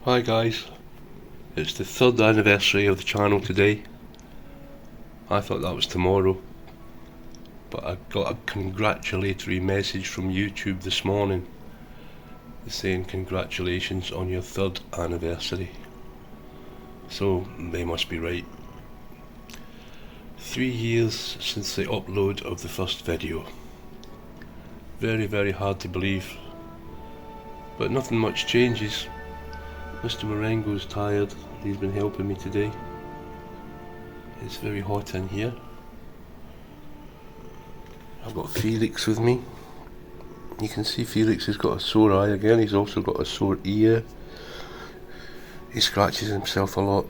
Hi guys, it's the 3rd anniversary of the channel today. I thought that was tomorrow, but I got a congratulatory message from YouTube this morning saying congratulations on your 3rd anniversary. So they must be right. 3 years since the upload of the first video. Very hard to believe, but nothing much changes. Mr. Marengo's tired, he's been helping me today. It's very hot in here. I've got Felix with me. You can see Felix has got a sore eye again, he's also got a sore ear. He scratches himself a lot.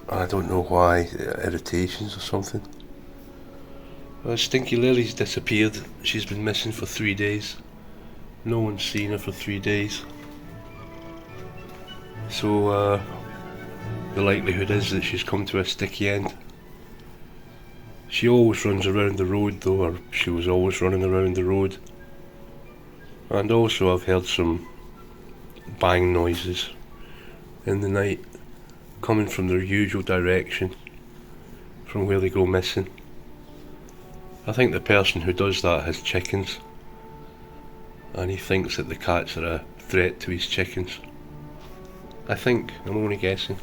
I don't know why, irritations or something. Stinky Lily's disappeared, she's been missing for 3 days. No one's seen her for 3 days. So the likelihood is that she's come to a sticky end. She always runs around the road though, or she was always running around the road. And also I've heard some bang noises in the night coming from their usual direction, from where they go missing. I think the person who does that has chickens, and he thinks that the cats are a threat to his chickens. I think, I'm only guessing.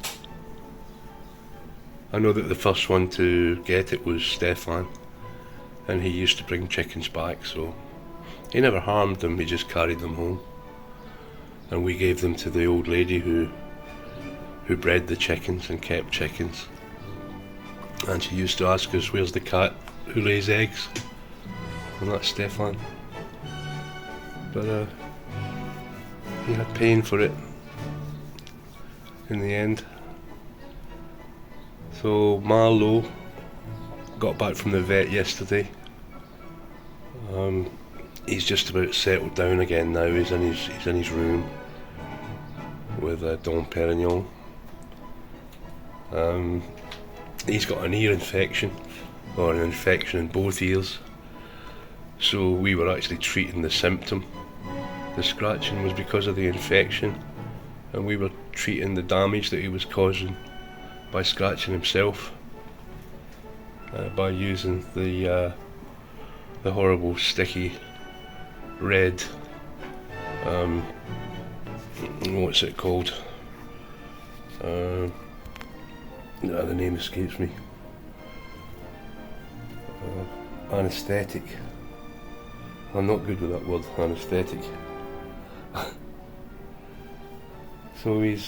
I know that the first one to get it was Stefan, and he used to bring chickens back, so he never harmed them, he just carried them home. And we gave them to the old lady who bred the chickens and kept chickens. And she used to ask us, where's the cat who lays eggs? And that's Stefan. But he had pain for it in the end. So Marlowe got back from the vet yesterday. He's just about settled down again now. He's in his room with Dom Perignon. He's got an ear infection, or an infection in both ears. So we were actually treating the symptom. The scratching was because of the infection, and we were treating the damage that he was causing by scratching himself, by using the horrible sticky red, what's it called? The name escapes me. Anaesthetic. I'm not good with that word, anaesthetic. So he's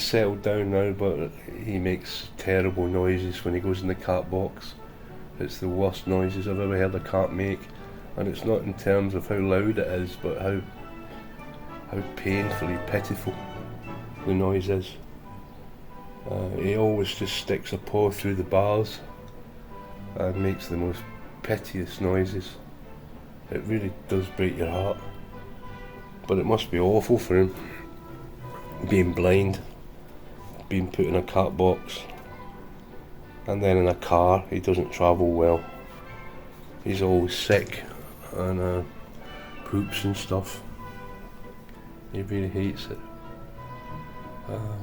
settled down now, but he makes terrible noises when he goes in the cat box. It's the worst noises I've ever heard a cat make, and it's not in terms of how loud it is, but how painfully pitiful the noise is. He always just sticks a paw through the bars and makes the most piteous noises. It really does break your heart, but it must be awful for him, being blind, being put in a cat box, and then in a car. He doesn't travel well. He's always sick and poops and stuff. He really hates it.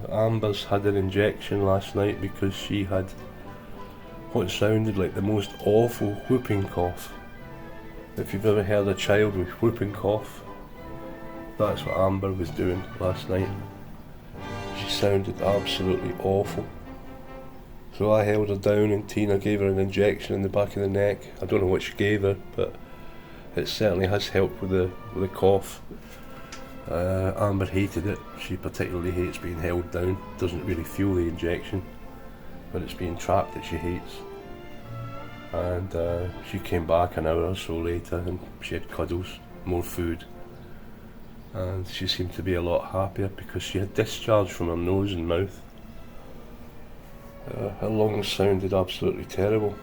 Amber's had an injection last night because she had what sounded like the most awful whooping cough. If you've ever heard a child with whooping cough, that's what Amber was doing last night. She sounded absolutely awful. So I held her down and Tina gave her an injection in the back of the neck. I don't know what she gave her, but it certainly has helped with the cough. Amber hated it. She particularly hates being held down. Doesn't really feel the injection, but it's being trapped that she hates. And she came back an hour or so later and she had cuddles, more food, and she seemed to be a lot happier because she had discharge from her nose and mouth. Her lungs sounded absolutely terrible.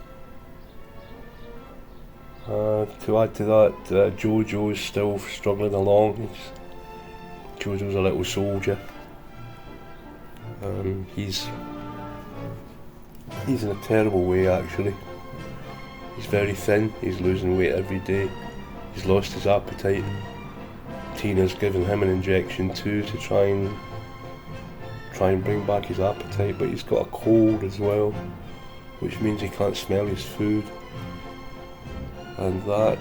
To add to that, Jojo is still struggling along. Jojo's a little soldier. He's in a terrible way actually. He's very thin, he's losing weight every day. He's lost his appetite. Tina's given him an injection too to try and bring back his appetite, but he's got a cold as well, which means he can't smell his food, and that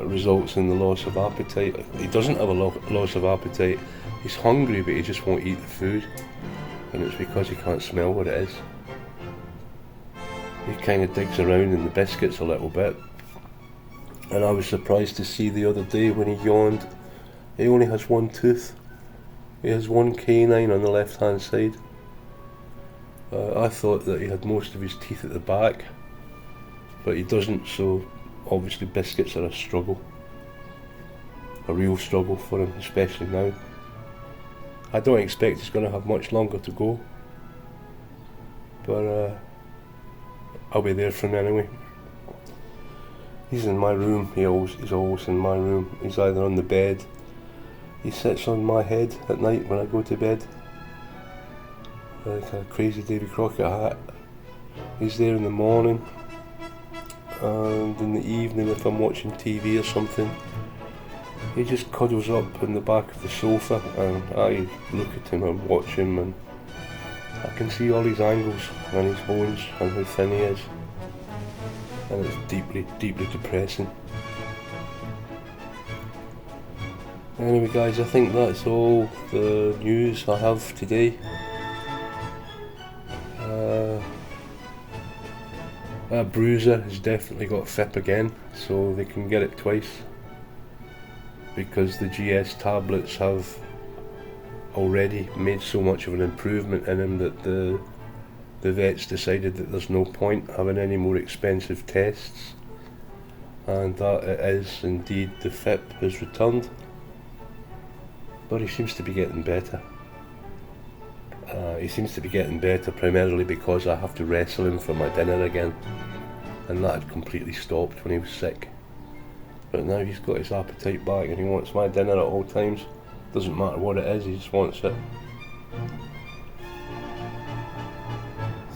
results in the loss of appetite. He doesn't have a loss of appetite, he's hungry but he just won't eat the food, and it's because he can't smell what it is. He kind of digs around in the biscuits a little bit, and I was surprised to see the other day when he yawned, he only has one tooth. He has one canine on the left hand side. I thought that he had most of his teeth at the back, but he doesn't, so obviously biscuits are a struggle. A real struggle for him, especially now. I don't expect he's going to have much longer to go, but I'll be there for him anyway. He's in my room, he's always in my room. He's either on the bed, he sits on my head at night when I go to bed, like a crazy Davy Crockett hat. He's there in the morning, and in the evening if I'm watching TV or something, he just cuddles up in the back of the sofa, and I look at him and watch him, and I can see all his angles and his bones and how thin he is, and it's deeply, deeply depressing. Anyway guys, I think that's all the news I have today. That bruiser has definitely got FIP again, so they can get it twice, because the GS tablets have already made so much of an improvement in him that the vets decided that there's no point having any more expensive tests, and that it is indeed the FIP has returned. But he seems to be getting better. He seems to be getting better primarily because I have to wrestle him for my dinner again, and that had completely stopped when he was sick. But now he's got his appetite back and he wants my dinner at all times. Doesn't matter what it is, he just wants it.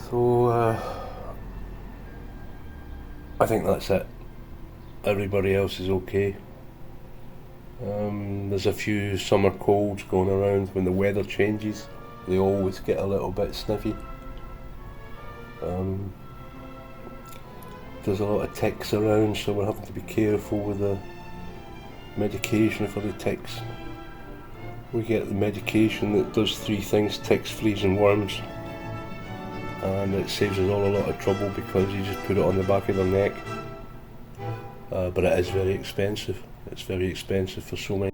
So I think that's it. Everybody else is okay. There's a few summer colds going around. When the weather changes, they always get a little bit sniffy. There's a lot of ticks around, so we're having to be careful with the medication for the ticks. We get the medication that does 3 things: ticks, fleas and worms, and it saves us all a lot of trouble because you just put it on the back of their neck. But it is very expensive. It's very expensive for so many.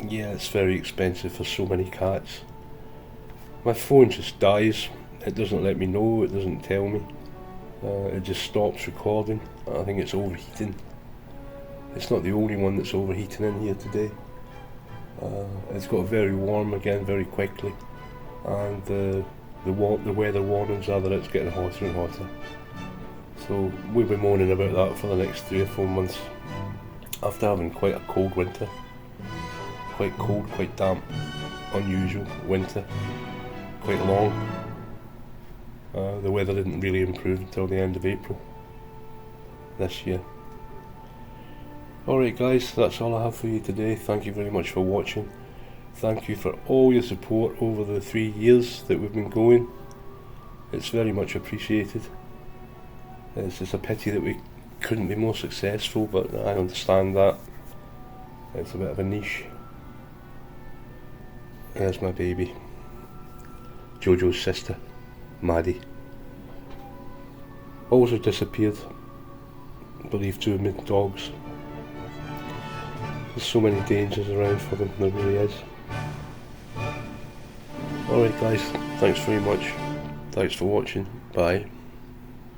Yeah, it's very expensive for so many cats. My phone just dies. It doesn't let me know, it doesn't tell me. It just stops recording. I think it's overheating. It's not the only one that's overheating in here today. It's got very warm again very quickly, and the weather warnings are that it's getting hotter and hotter. So we'll be moaning about that for the next 3 or 4 months, after having quite a cold winter. Quite cold, quite damp, unusual winter, quite long. The weather didn't really improve until the end of April this year. Alright guys, that's all I have for you today. Thank you very much for watching. Thank you for all your support over the 3 years that we've been going. It's very much appreciated. It's just a pity that we couldn't be more successful, but I understand that. It's a bit of a niche. There's my baby, Jojo's sister, Maddie. Also disappeared, believed to have been dogs. There's so many dangers around for them, there really is. Alright guys, thanks very much. Thanks for watching. Bye.